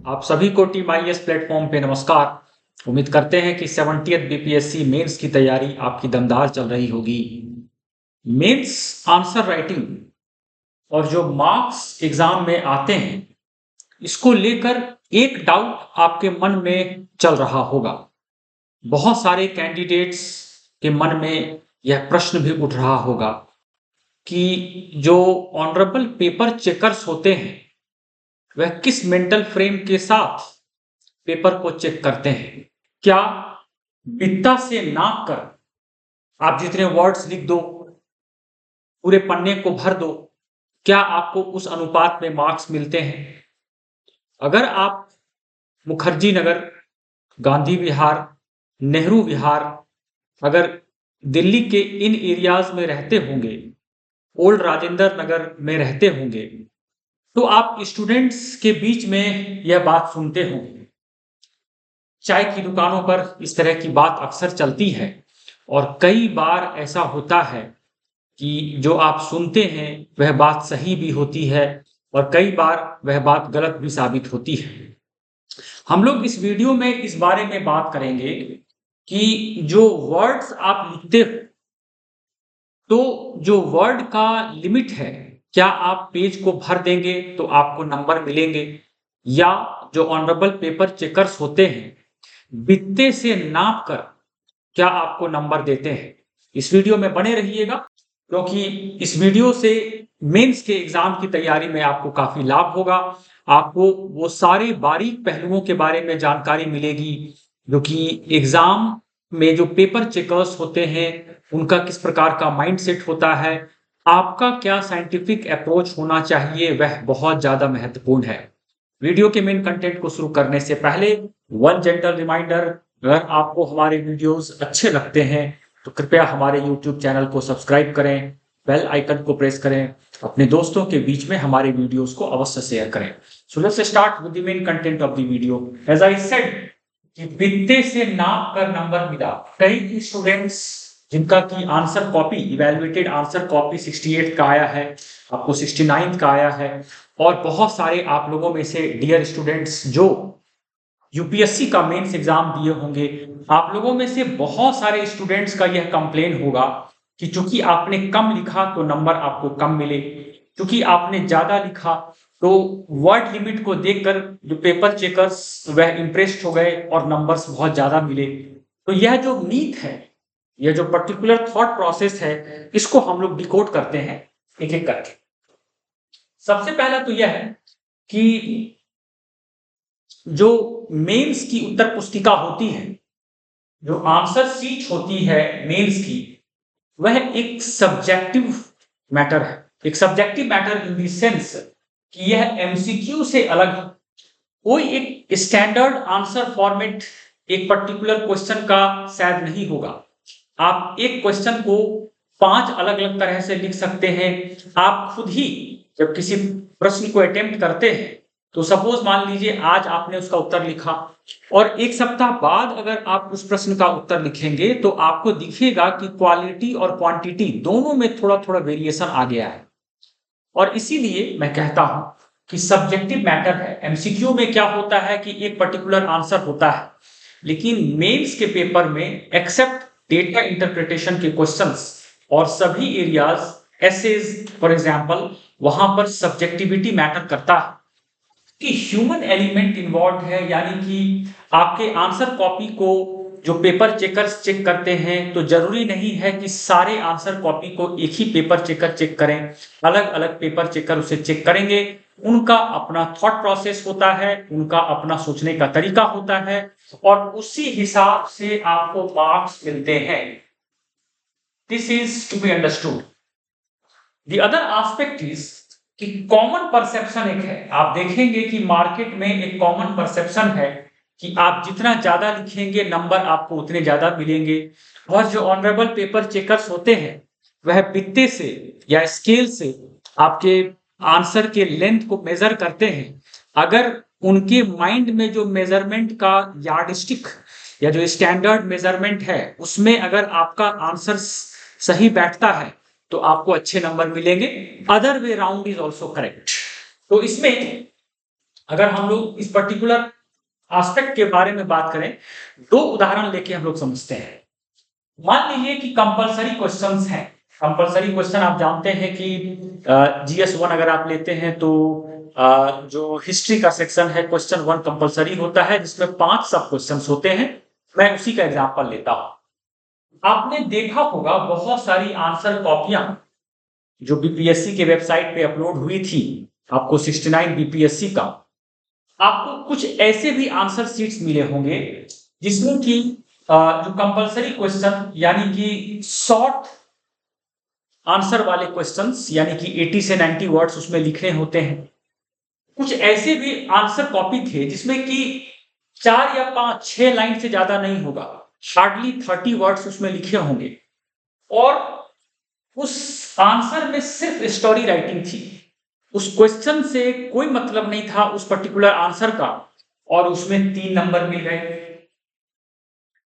आप सभी को टीम आईएएस प्लेटफॉर्म पे नमस्कार। उम्मीद करते हैं कि 70th बीपीएससी मेंस की तैयारी आपकी दमदार चल रही होगी। मेंस आंसर राइटिंग और जो मार्क्स एग्जाम में आते हैं, इसको लेकर एक डाउट आपके मन में चल रहा होगा। बहुत सारे कैंडिडेट्स के मन में यह प्रश्न भी उठ रहा होगा कि जो ऑनरेबल पेपर चेकर्स होते हैं, वह किस मेंटल फ्रेम के साथ पेपर को चेक करते हैं। क्या बित्ता से नाप कर आप जितने वर्ड्स लिख दो, पूरे पन्ने को भर दो, क्या आपको उस अनुपात में मार्क्स मिलते हैं? अगर आप मुखर्जी नगर, गांधी विहार, नेहरू विहार, अगर दिल्ली के इन एरियाज में रहते होंगे, ओल्ड राजेंद्र नगर में रहते होंगे, तो आप स्टूडेंट्स के बीच में यह बात सुनते होंगे। चाय की दुकानों पर इस तरह की बात अक्सर चलती है और कई बार ऐसा होता है कि जो आप सुनते हैं वह बात सही भी होती है और कई बार वह बात गलत भी साबित होती है। हम लोग इस वीडियो में इस बारे में बात करेंगे कि जो वर्ड्स आप लिखते हो, तो जो वर्ड का लिमिट है, क्या आप पेज को भर देंगे तो आपको नंबर मिलेंगे, या जो ऑनरेबल पेपर चेकर्स होते हैं बित्ते से नाप कर क्या आपको नंबर देते हैं। इस वीडियो में बने रहिएगा, क्योंकि इस वीडियो से मेंस के एग्जाम की तैयारी में आपको काफी लाभ होगा। आपको वो सारे बारीक पहलुओं के बारे में जानकारी मिलेगी जो कि एग्जाम में जो पेपर चेकर्स होते हैं उनका किस प्रकार का माइंडसेट होता है, आपका क्या साइंटिफिक अप्रोच होना चाहिए, वह बहुत ज्यादा महत्वपूर्ण है। वीडियो के मेन कंटेंट को शुरू करने से पहले वन जेंटल रिमाइंडर, अगर आपको हमारे वीडियोस अच्छे लगते हैं तो कृपया हमारे YouTube चैनल को सब्सक्राइब करें, बेल आइकन को प्रेस करें, अपने दोस्तों के बीच में हमारे वीडियोस को अवश्य शेयर करें। So let's start with the main content of the video. As I said कि बित्ते से नाप कर नंबर मिला। कई स्टूडेंट्स जिनका की answer copy, evaluated answer copy 68 का आया है, आपको 69 का आया है, और बहुत सारे आप लोगों में से डियर स्टूडेंट्स जो यूपीएससी का मेंस एग्जाम दिए होंगे, आप लोगों में से बहुत सारे स्टूडेंट्स का यह कंप्लेन होगा कि चूंकि आपने कम लिखा तो नंबर आपको कम मिले, चूंकि आपने ज्यादा लिखा तो वर्ड लिमिट को देखकर जो पेपर चेकर्स वह इंप्रेस्ड हो गए और नंबर्स बहुत ज्यादा मिले। तो यह जो मीथ है, यह जो पर्टिकुलर थॉट प्रोसेस है, इसको हम लोग डिकोड करते हैं एक एक करके। सबसे पहला तो यह है कि जो मेंस की उत्तर पुस्तिका होती है, जो आंसर शीट होती है मेंस की, वह एक सब्जेक्टिव मैटर है। एक subjective matter in the sense कि यह एमसीक्यू से अलग है। कोई एक स्टैंडर्ड आंसर फॉर्मेट एक पर्टिकुलर क्वेश्चन का शायद नहीं होगा। आप एक क्वेश्चन को 5 अलग अलग तरह से लिख सकते हैं। आप खुद ही जब किसी प्रश्न को अटेम्प्ट करते हैं तो सपोज मान लीजिए आज आपने उसका उत्तर लिखा और एक सप्ताह बाद अगर आप उस प्रश्न का उत्तर लिखेंगे तो आपको दिखेगा कि क्वालिटी और क्वांटिटी दोनों में थोड़ा थोड़ा वेरिएशन आ गया है। और इसीलिए मैं कहता हूं कि सब्जेक्टिव मैटर है। एमसीक्यू में क्या होता है कि एक पर्टिकुलर आंसर होता है, लेकिन मेंस के पेपर में एक्सेप्ट डेटा इंटरप्रिटेशन के क्वेश्चंस और सभी एरियाज, एसेज फॉर एग्जांपल, वहां पर सब्जेक्टिविटी मैटर करता है कि ह्यूमन एलिमेंट इन्वॉल्व है। यानी कि आपके आंसर कॉपी को जो पेपर चेकर्स चेक करते हैं, तो जरूरी नहीं है कि सारे आंसर कॉपी को एक ही पेपर चेकर चेक करें। अलग अलग पेपर चेकर उसे चेक करेंगे। उनका अपना थॉट प्रोसेस होता है, उनका अपना सोचने का तरीका होता है और उसी हिसाब से आपको मार्क्स मिलते हैं। This is to be understood. The other aspect is कि कॉमन परसेप्शन एक है। आप देखेंगे कि मार्केट में एक कॉमन परसेप्शन है कि आप जितना ज्यादा लिखेंगे नंबर आपको उतने ज्यादा मिलेंगे। और जो ऑनरेबल पेपर चेकर्स होते हैं वह बित्ते से या स्केल से आपके आंसर के लेंथ को मेजर करते हैं। अगर उनके माइंड में जो मेजरमेंट का यार्डस्टिक या जो स्टैंडर्ड मेजरमेंट है उसमें अगर आपका आंसर सही बैठता है तो आपको अच्छे नंबर मिलेंगे। Other way round is also correct. तो इसमें अगर हम लोग इस पर्टिकुलर एस्पेक्ट के बारे में बात करें, दो उदाहरण लेके हम लोग समझते हैं। मान लीजिए कि कंपलसरी क्वेश्चंस हैं। कंपलसरी क्वेश्चन आप जानते हैं कि GS1 अगर आप लेते हैं तो जो हिस्ट्री का सेक्शन है, क्वेश्चन 1 कंपलसरी होता है, जिसमें 5 सब क्वेश्चंस होते हैं। मैं उसी का एग्जांपल लेता हूं। आपने देखा होगा बहुत सारी आंसर कॉपियां जो बीपीएससी के वेबसाइट पे अपलोड हुई थी, आपको 69 बीपीएससी का, आपको कुछ ऐसे भी आंसर शीट्स मिले होंगे जिसमें कि जो कंपलसरी क्वेश्चन यानी कि शॉर्ट आंसर वाले क्वेश्चंस यानी कि 80 से 90 वर्ड्स उसमें लिखने होते हैं। कुछ ऐसे भी आंसर कॉपी थे जिसमें कि 4 या 5 6 लाइन से ज्यादा नहीं होगा, हार्डली 30 वर्ड्स उसमें लिखे होंगे, और उस आंसर में सिर्फ स्टोरी राइटिंग थी। उस क्वेश्चन से कोई मतलब नहीं था उस पर्टिकुलर आंसर का, और उसमें 3 नंबर मिल गए।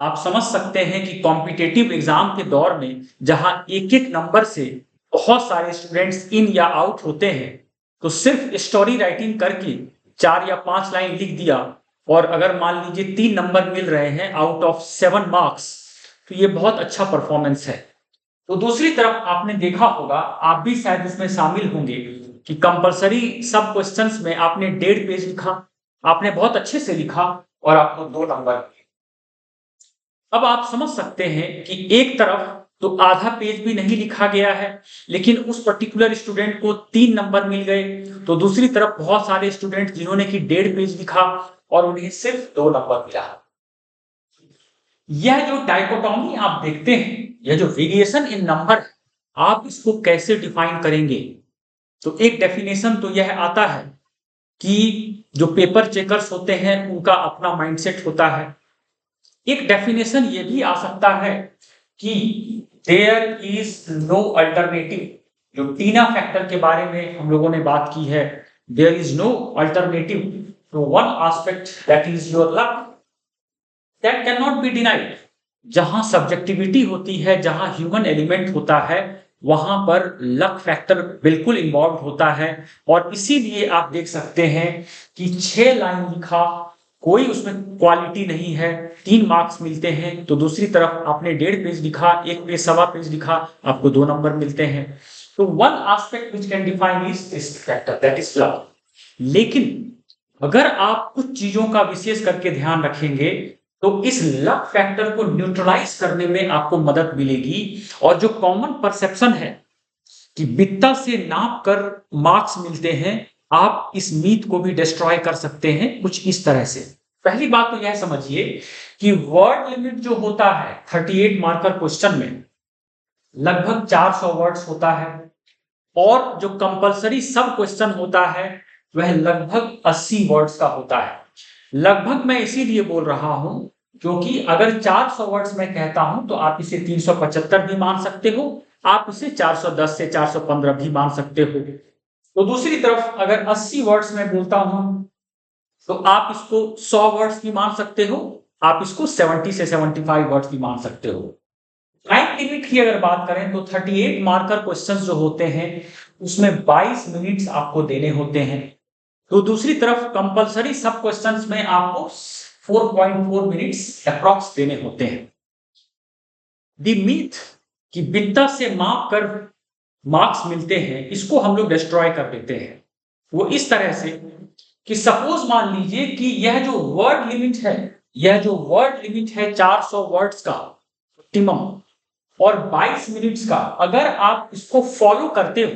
आप समझ सकते हैं कि कॉम्पिटिटिव एग्जाम के दौर में जहां एक एक नंबर से बहुत सारे स्टूडेंट्स इन या आउट होते हैं, तो सिर्फ स्टोरी राइटिंग करके 4 या 5 लाइन लिख दिया, और अगर मान लीजिए 3 नंबर मिल रहे हैं आउट ऑफ 7 मार्क्स, तो ये बहुत अच्छा परफॉर्मेंस है। तो दूसरी तरफ आपने देखा होगा, आप भी शायद इसमें शामिल होंगे, कि कंपलसरी सब क्वेश्चंस में आपने 1.5 पेज लिखा, आपने बहुत अच्छे से लिखा और आपको 2 नंबर। अब आप समझ सकते हैं कि एक तरफ तो आधा पेज भी नहीं लिखा गया है, लेकिन उस पर्टिकुलर स्टूडेंट को 3 नंबर मिल गए, तो दूसरी तरफ बहुत सारे स्टूडेंट जिन्होंने कि 1.5 पेज लिखा और उन्हें सिर्फ 2 नंबर मिला। यह जो डाइकोटोमी आप देखते हैं, यह जो वेरिएशन इन नंबर, आप इसको कैसे डिफाइन करेंगे? तो एक डेफिनेशन तो यह आता है कि जो पेपर चेकर्स होते हैं उनका अपना माइंडसेट होता है। एक डेफिनेशन ये भी आ सकता है कि देयर इज नो अल्टरनेटिव। जो टीना फैक्टर के बारे में हम लोगों ने बात की है, there is no alternative to one aspect that is your luck, that can not be denied. जहां सब्जेक्टिविटी होती है, जहां ह्यूमन एलिमेंट होता है, वहां पर लक फैक्टर बिल्कुल इन्वॉल्व होता है। और इसीलिए आप देख सकते हैं कि 6 लाइन लिखा, कोई उसमें क्वालिटी नहीं है, 3 मार्क्स मिलते हैं। तो दूसरी तरफ आपने 1.5 पेज लिखा, 1 पेज सवा पेज लिखा, आपको 2 नंबर मिलते हैं। तो one aspect which can define is this factor that is luck. लेकिन अगर आप कुछ चीजों का विशेष करके ध्यान रखेंगे तो इस लक फैक्टर को न्यूट्रलाइज करने में आपको मदद मिलेगी। और जो कॉमन परसेप्शन है कि वित्ता से नाप कर मार्क्स मिलते हैं, आप इस मीथ को भी डिस्ट्रॉय कर सकते हैं कुछ इस तरह से। पहली बात तो यह समझिए कि वर्ड लिमिट जो होता है 38 मार्कर क्वेश्चन में लगभग 400 वर्ड्स होता है, और जो कंपलसरी सब क्वेश्चन होता है वह लगभग 80 वर्ड्स का होता है। लगभग मैं इसीलिए बोल रहा हूं क्योंकि अगर 400 वर्ड्स में कहता हूं तो आप इसे 375 भी मान सकते हो, आप इसे 410 से 415 भी मान सकते हो। तो दूसरी तरफ अगर 80 वर्ड्स में बोलता हूं तो आप इसको 100 वर्ड्स भी मान सकते हो, आप इसको 70 से 75 वर्ड्स भी मान सकते हो। टाइम लिमिट की अगर बात करें तो 38 मार्कर क्वेश्चंस जो होते हैं उसमें 22 मिनट्स आपको देने होते हैं। तो दूसरी तरफ कंपलसरी सब क्वेश्चंस में आपको 4.4 मिनट्स अप्रॉक्स देने होते हैं। द मीथ कि वित्ता से माप कर मार्क्स मिलते हैं, इसको हम लोग डिस्ट्रॉय कर देते हैं। वो इस तरह से कि सपोज मान लीजिए कि यह जो वर्ड लिमिट है, यह जो वर्ड लिमिट है 400 वर्ड्स का ऑप्टिमम और 22 मिनट्स का, अगर आप इसको फॉलो करते हो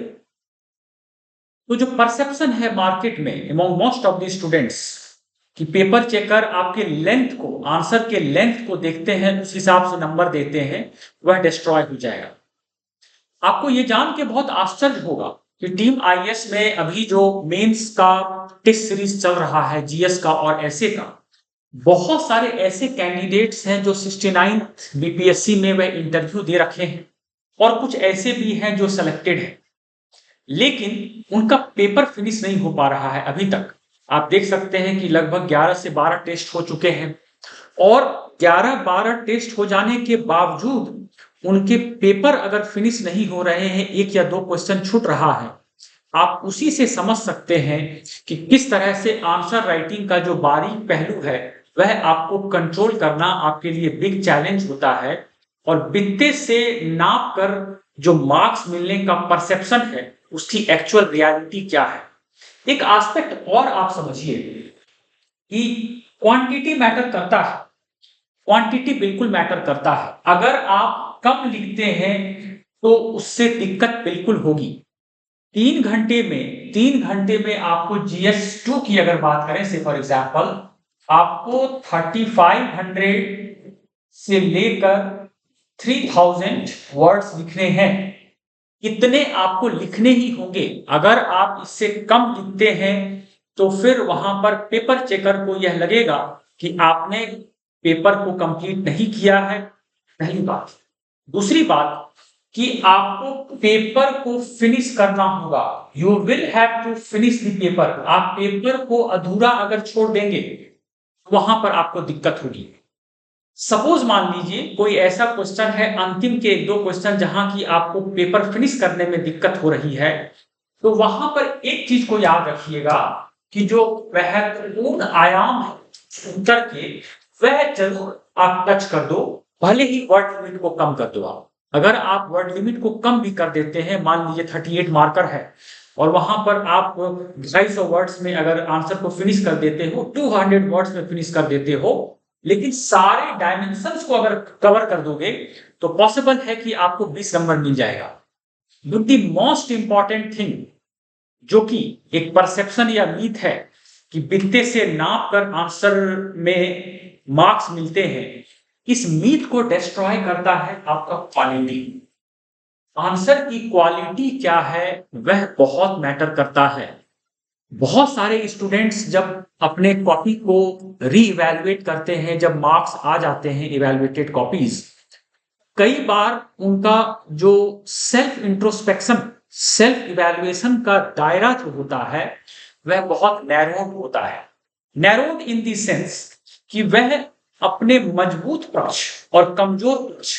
तो जो परसेप्शन है मार्केट में among most of the students कि पेपर चेकर आपके लेंथ को, आंसर के लेंथ को देखते हैं, उस हिसाब से नंबर देते हैं, वह डिस्ट्रॉय हो जाएगा। आपको ये जान के बहुत आश्चर्य होगा कि टीम आईएएस में अभी जो मेंस का टेस्ट सीरीज चल रहा है, जीएस का और ऐसे का, बहुत सारे ऐसे कैंडिडेट्स हैं जो 69 बीपीएससी में वह इंटरव्यू दे रखे हैं, और कुछ ऐसे भी हैं जो सिलेक्टेड हैं, लेकिन उनका पेपर फिनिश नहीं हो पा रहा है अभी तक। आप देख सकते हैं कि लगभग 11 से 12 टेस्ट हो चुके हैं, और 11-12 टेस्ट हो जाने के बावजूद उनके पेपर अगर फिनिश नहीं हो रहे हैं, 1 या 2 क्वेश्चन छूट रहा है, आप उसी से समझ सकते हैं कि किस तरह से आंसर राइटिंग का जो बारीक पहलू है वह आपको कंट्रोल करना आपके लिए बिग चैलेंज होता है, और बित्ते से नाप कर जो मार्क्स मिलने का परसेप्शन है उसकी एक्चुअल रियलिटी क्या है। एक एस्पेक्ट और आप समझिए कि क्वांटिटी मैटर करता है। क्वांटिटी बिल्कुल मैटर करता है। अगर आप कम लिखते हैं तो उससे दिक्कत बिल्कुल होगी। 3 घंटे में आपको GS2 की अगर बात करें, से फॉर एग्जांपल आपको 3500 से लेकर 3000 वर्ड्स लिखने हैं। इतने आपको लिखने ही होंगे। अगर आप इससे कम लिखते हैं तो फिर वहां पर पेपर चेकर को यह लगेगा कि आपने पेपर को कंप्लीट नहीं किया है, पहली बात। दूसरी बात कि आपको पेपर को फिनिश करना होगा। You will have to finish the paper. आप पेपर को अधूरा अगर छोड़ देंगे वहां पर आपको दिक्कत होगी। सपोज मान लीजिए कोई ऐसा क्वेश्चन है, अंतिम के 1-2 क्वेश्चन जहां की आपको पेपर फिनिश करने में दिक्कत हो रही है, तो वहां पर एक चीज को याद रखिएगा कि जो महत्वपूर्ण आयाम है उत्तर के, वह जरूर आप टच कर दो, भले ही वर्ड लिमिट को कम कर दो। आप अगर आप वर्ड लिमिट को कम भी कर देते हैं, मान लीजिए 38 मार्कर है और वहां पर आप 250 वर्ड्स में अगर आंसर को फिनिश कर देते हो, 200 वर्ड्स में फिनिश कर देते हो, लेकिन सारे डायमेंशंस को अगर कवर कर दोगे तो पॉसिबल है कि आपको 20 नंबर मिल जाएगा। But the most important thing जो कि एक परसेप्शन या मीथ है कि बित्ते से नाप कर आंसर में मार्क्स मिलते हैं, इस मीथ को डिस्ट्रॉय करता है आपका क्वालिटी। आंसर की क्वालिटी क्या है वह बहुत मैटर करता है। बहुत सारे स्टूडेंट्स जब अपने कॉपी को रीइवैल्यूएट करते हैं, जब मार्क्स आ जाते हैं इवैल्यूएटेड कॉपीज, कई बार उनका जो सेल्फ इंट्रोस्पेक्शन, सेल्फ इवैल्यूएशन का दायरा जो होता है वह बहुत नैरोड होता है। नैरोड इन द सेंस कि वह अपने मजबूत पक्ष और कमजोर पक्ष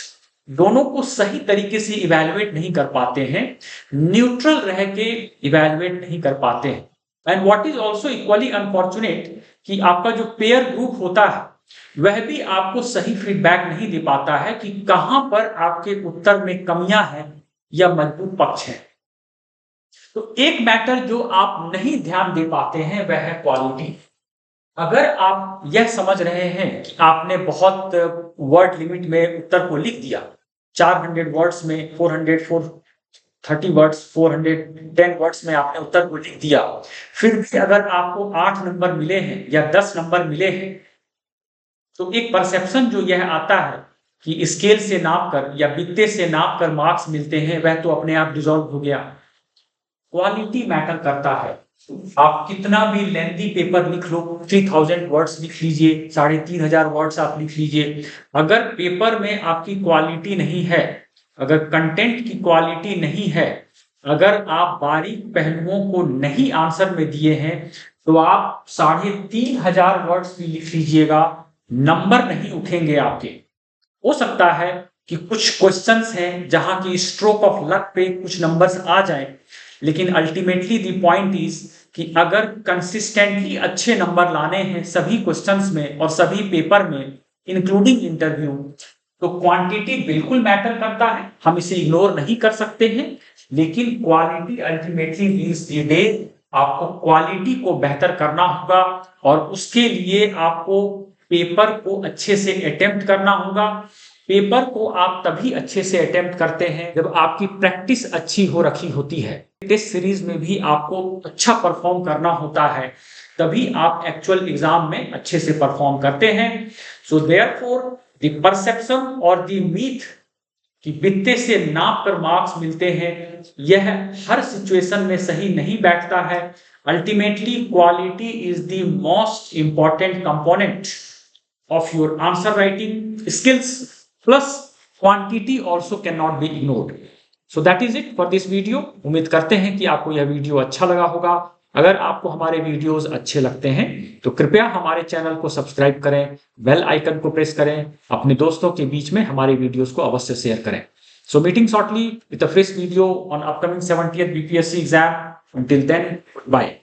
दोनों को सही तरीके से इवैल्यूएट नहीं कर पाते हैं, न्यूट्रल रह के इवैल्यूएट नहीं कर पाते हैं। And what is also equally unfortunate कि आपका जो पेयर ग्रुप होता है वह भी आपको सही फीडबैक नहीं दे पाता है कि कहां पर आपके उत्तर में कमियां हैं या मजबूत पक्ष है। तो एक मैटर जो आप नहीं ध्यान दे पाते हैं वह है क्वालिटी। अगर आप यह समझ रहे हैं कि आपने बहुत वर्ड लिमिट में उत्तर को लिख दिया, 400 वर्ड्स में 430 वर्ड्स, 410 वर्ड्स में आपने उत्तर को लिख दिया, फिर भी अगर आपको 8 नंबर मिले हैं या 10 नंबर मिले हैं, तो एक परसेप्शन जो यह आता है कि स्केल से नाप कर या बित्ते से नाप कर मार्क्स मिलते हैं, वह तो अपने आप डिसॉल्व हो गया। क्वालिटी मैटर करता है। आप कितना भी लेंथी पेपर लिख लो, 3000 वर्ड्स लिख लीजिए, 3500 वर्ड्स आप लिख लीजिए, अगर पेपर में आपकी क्वालिटी नहीं है, अगर कंटेंट की क्वालिटी नहीं है, अगर आप बारीक पहलुओं को नहीं आंसर में दिए हैं, तो आप 3500 वर्ड्स भी लिख लीजिएगा, नंबर नहीं उठेंगे आपके। हो सकता है कि कुछ क्वेश्चंस हैं जहां की स्ट्रोक ऑफ लक पे कुछ नंबर्स आ जाएं, लेकिन अल्टीमेटली द पॉइंट इज कि अगर कंसिस्टेंटली अच्छे नंबर लाने हैं सभी क्वेश्चंस में और सभी पेपर में इंक्लूडिंग इंटरव्यू, तो क्वांटिटी बिल्कुल मैटर करता है, हम इसे इग्नोर नहीं कर सकते हैं, लेकिन quality ultimately means the day. आपको क्वालिटी को बेहतर करना होगा और उसके लिए आपको पेपर को अच्छे से अटेम्प्ट करना होगा। पेपर को आप तभी अच्छे से अटेम्प्ट करते हैं जब आपकी प्रैक्टिस अच्छी हो रखी होती है। टेस्ट सीरीज में भी आपको अच्छा परफॉर्म करना होता है, तभी आप एक्चुअल एग्जाम में अच्छे से परफॉर्म करते हैं। सो देयरफॉर द परसेप्शन और द मीथ कि बित्ते से नाप कर मार्क्स मिलते हैं, यह हर सिचुएशन में सही नहीं बैठता है। Ultimately quality is the most important component of your answer writing skills, plus quantity also cannot be ignored. So that is it for this video. उम्मीद करते हैं कि आपको यह वीडियो अच्छा लगा होगा। अगर आपको हमारे वीडियोस अच्छे लगते हैं तो कृपया हमारे चैनल को सब्सक्राइब करें, बेल आइकन को प्रेस करें, अपने दोस्तों के बीच में हमारे वीडियोस को अवश्य शेयर करें। So meeting shortly with a fresh video on upcoming 70th BPSC exam. Until then, goodbye.